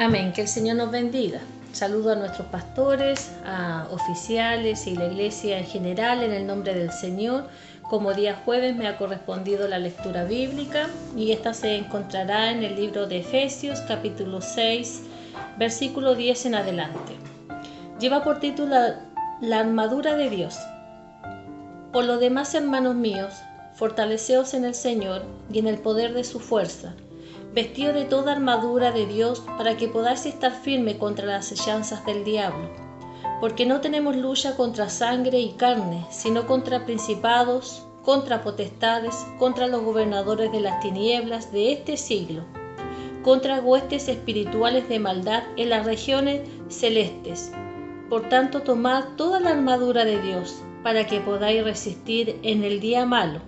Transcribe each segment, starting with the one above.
Amén, que el Señor nos bendiga. Saludo a nuestros pastores, a oficiales y la iglesia en general en el nombre del Señor. Como día jueves me ha correspondido la lectura bíblica y esta se encontrará en el libro de Efesios capítulo 6, versículo 10 en adelante. Lleva por título la armadura de Dios. Por lo demás, hermanos míos, fortaleceos en el Señor y en el poder de su fuerza, vestidos de toda armadura de Dios para que podáis estar firme contra las acechanzas del diablo. Porque no tenemos lucha contra sangre y carne, sino contra principados, contra potestades, contra los gobernadores de las tinieblas de este siglo, contra huestes espirituales de maldad en las regiones celestes. Por tanto, tomad toda la armadura de Dios, para que podáis resistir en el día malo,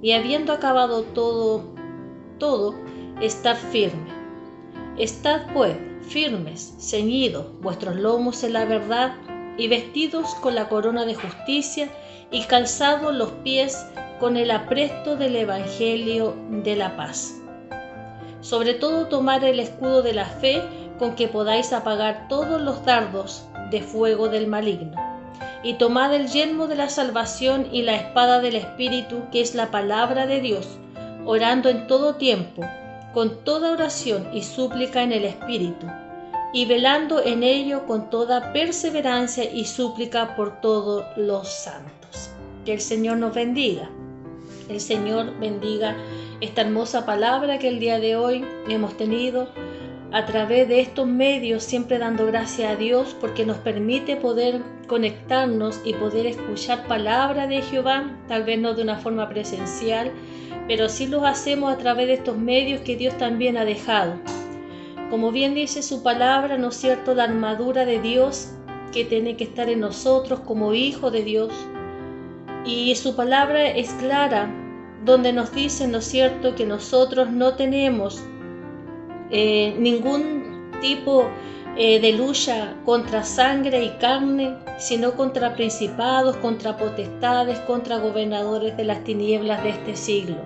y habiendo acabado todo, estar firme. Estad pues firmes, ceñidos vuestros lomos en la verdad, y vestidos con la corona de justicia, y calzados los pies con el apresto del evangelio de la paz. Sobre todo tomad el escudo de la fe, con que podáis apagar todos los dardos de fuego del maligno. Y tomad el yelmo de la salvación y la espada del Espíritu, que es la palabra de Dios, orando en todo tiempo, con toda oración y súplica en el Espíritu, y velando en ello con toda perseverancia y súplica por todos los santos. Que el Señor nos bendiga. El Señor bendiga esta hermosa palabra que el día de hoy hemos tenido a través de estos medios, siempre dando gracias a Dios porque nos permite poder conectarnos y poder escuchar palabra de Jehová, tal vez no de una forma presencial, pero sí lo hacemos a través de estos medios que Dios también ha dejado. Como bien dice su palabra, ¿no es cierto?, la armadura de Dios que tiene que estar en nosotros como hijos de Dios. Y su palabra es clara, donde nos dice, ¿no es cierto?, que nosotros no tenemos ningún tipo de lucha contra sangre y carne, sino contra principados, contra potestades, contra gobernadores de las tinieblas de este siglo.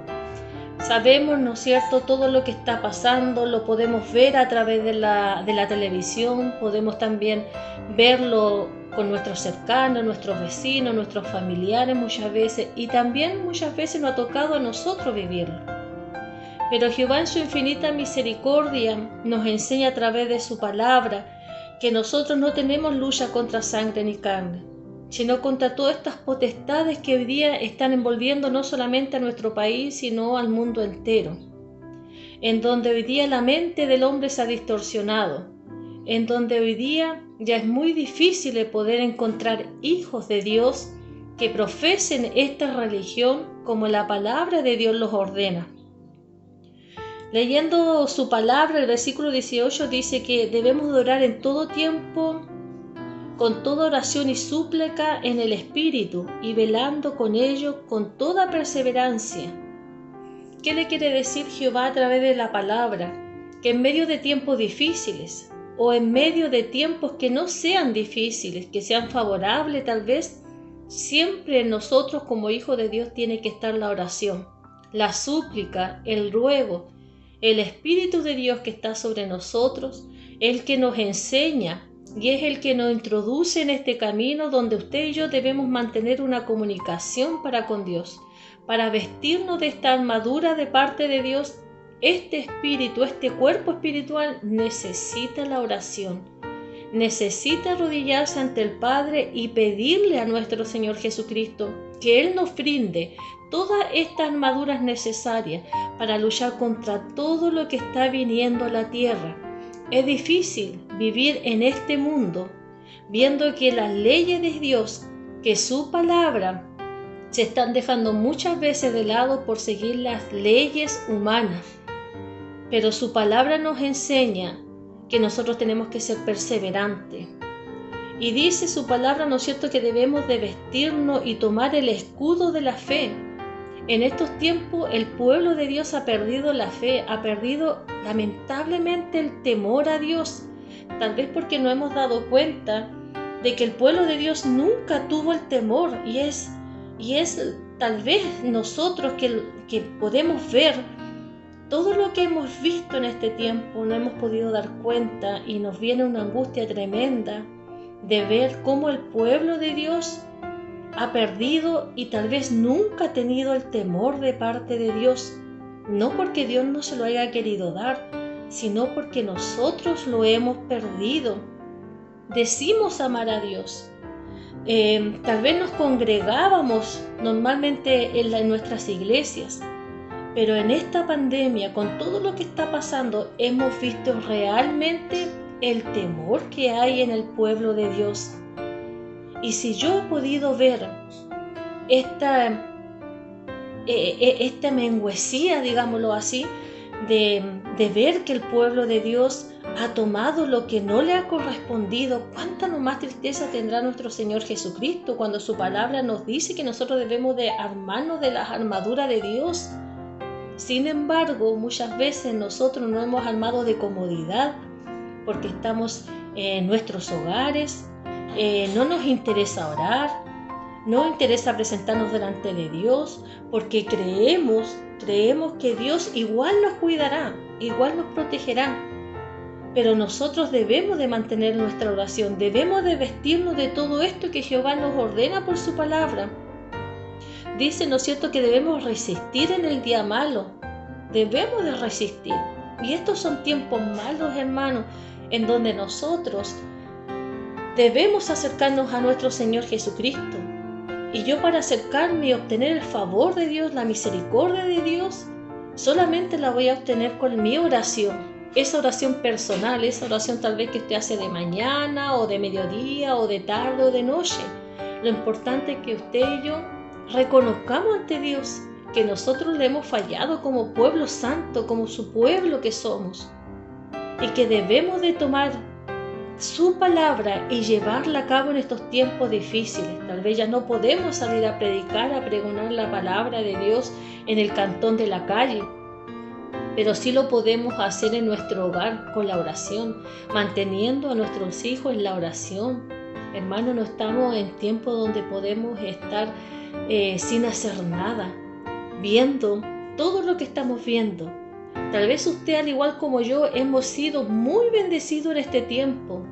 Sabemos, ¿no es cierto?, todo lo que está pasando, lo podemos ver a través de la televisión, podemos también verlo con nuestros cercanos, nuestros vecinos, nuestros familiares muchas veces, y también muchas veces nos ha tocado a nosotros vivirlo. Pero Jehová en su infinita misericordia nos enseña a través de su palabra que nosotros no tenemos lucha contra sangre ni carne, sino contra todas estas potestades que hoy día están envolviendo no solamente a nuestro país, sino al mundo entero, en donde hoy día la mente del hombre se ha distorsionado, en donde hoy día ya es muy difícil poder encontrar hijos de Dios que profesen esta religión como la palabra de Dios los ordena. Leyendo su palabra, el versículo 18 dice que debemos orar en todo tiempo, con toda oración y súplica en el Espíritu, y velando con ello con toda perseverancia. ¿Qué le quiere decir Jehová a través de la palabra? Que en medio de tiempos difíciles, o en medio de tiempos que no sean difíciles, que sean favorables tal vez, siempre en nosotros como hijos de Dios tiene que estar la oración, la súplica, el ruego, el Espíritu de Dios que está sobre nosotros, el que nos enseña y es el que nos introduce en este camino donde usted y yo debemos mantener una comunicación para con Dios, para vestirnos de esta armadura de parte de Dios. Este espíritu, este cuerpo espiritual necesita la oración, necesita arrodillarse ante el Padre y pedirle a nuestro Señor Jesucristo que Él nos brinde todas estas armaduras necesarias para luchar contra todo lo que está viniendo a la tierra. Es difícil vivir en este mundo viendo que las leyes de Dios, que su palabra, se están dejando muchas veces de lado por seguir las leyes humanas. Pero su palabra nos enseña que nosotros tenemos que ser perseverantes. Y dice su palabra, ¿no es cierto?, que debemos de vestirnos y tomar el escudo de la fe. En estos tiempos el pueblo de Dios ha perdido la fe, ha perdido lamentablemente el temor a Dios, tal vez porque no hemos dado cuenta de que el pueblo de Dios nunca tuvo el temor, y es tal vez nosotros que podemos ver todo lo que hemos visto en este tiempo no hemos podido dar cuenta y nos viene una angustia tremenda de ver cómo el pueblo de Dios ha perdido y tal vez nunca ha tenido el temor de parte de Dios, no porque Dios no se lo haya querido dar, sino porque nosotros lo hemos perdido. Decimos amar a Dios. Tal vez nos congregábamos normalmente en nuestras iglesias, pero en esta pandemia, con todo lo que está pasando, hemos visto realmente el temor que hay en el pueblo de Dios. Y si yo he podido ver esta menguesía, digámoslo así, de ver que el pueblo de Dios ha tomado lo que no le ha correspondido, cuánta no más tristeza tendrá nuestro Señor Jesucristo cuando su palabra nos dice que nosotros debemos de armarnos de las armaduras de Dios. Sin embargo, muchas veces nosotros no hemos armado de comodidad porque estamos en nuestros hogares, no nos interesa orar, no nos interesa presentarnos delante de Dios porque creemos que Dios igual nos cuidará, igual nos protegerá. Pero nosotros debemos de mantener nuestra oración, debemos de vestirnos de todo esto que Jehová nos ordena por su palabra. Dice, ¿no es cierto?, que debemos resistir en el día malo. Debemos de resistir. Y estos son tiempos malos, hermanos, en donde nosotros debemos acercarnos a nuestro Señor Jesucristo. Y yo, para acercarme y obtener el favor de Dios, la misericordia de Dios, solamente la voy a obtener con mi oración. Esa oración personal, esa oración tal vez que usted hace de mañana o de mediodía o de tarde o de noche. Lo importante es que usted y yo reconozcamos ante Dios que nosotros le hemos fallado como pueblo santo, como su pueblo que somos, y que debemos de tomar su palabra y llevarla a cabo en estos tiempos difíciles. Tal vez ya no podemos salir a predicar, a pregonar la palabra de Dios en el cantón de la calle, pero sí lo podemos hacer en nuestro hogar con la oración, manteniendo a nuestros hijos en la oración. Hermano, no estamos en tiempo donde podemos estar sin hacer nada, viendo todo lo que estamos viendo. Tal vez usted, al igual como yo, hemos sido muy bendecidos en este tiempo,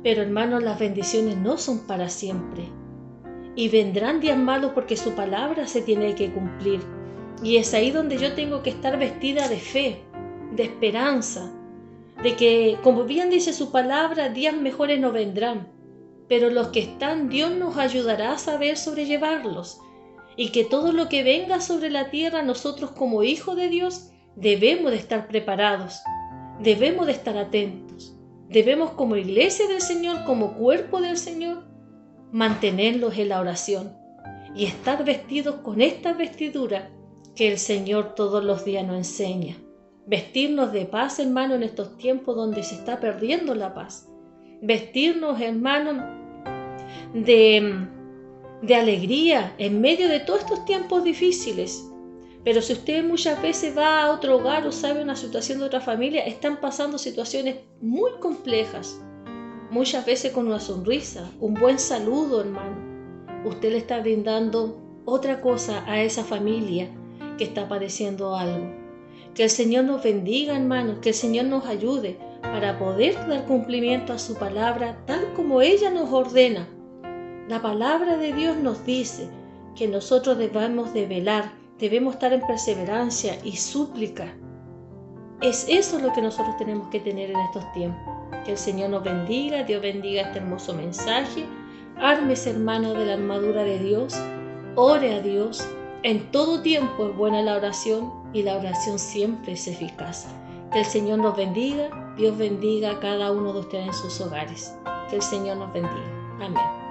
pero hermanos, las bendiciones no son para siempre y vendrán días malos porque su palabra se tiene que cumplir. Y es ahí donde yo tengo que estar vestida de fe, de esperanza, de que, como bien dice su palabra, días mejores no vendrán, pero los que están, Dios nos ayudará a saber sobrellevarlos, y que todo lo que venga sobre la tierra, nosotros como hijos de Dios debemos de estar preparados, debemos de estar atentos, debemos, como iglesia del Señor, como cuerpo del Señor, mantenerlos en la oración y estar vestidos con esta vestidura que el Señor todos los días nos enseña. Vestirnos de paz, hermano, en estos tiempos donde se está perdiendo la paz. Vestirnos, hermano, de alegría en medio de todos estos tiempos difíciles. Pero si usted muchas veces va a otro hogar o sabe una situación de otra familia, están pasando situaciones muy complejas. Muchas veces con una sonrisa, un buen saludo, hermano, usted le está brindando otra cosa a esa familia que está padeciendo algo. Que el Señor nos bendiga, hermanos, que el Señor nos ayude para poder dar cumplimiento a su palabra tal como ella nos ordena. La palabra de Dios nos dice que nosotros debemos de velar, debemos estar en perseverancia y súplica. Es eso lo que nosotros tenemos que tener en estos tiempos. Que el Señor nos bendiga, Dios bendiga este hermoso mensaje. Ármese, hermano, de la armadura de Dios, ore a Dios. En todo tiempo es buena la oración y la oración siempre es eficaz. Que el Señor nos bendiga, Dios bendiga a cada uno de ustedes en sus hogares. Que el Señor nos bendiga. Amén.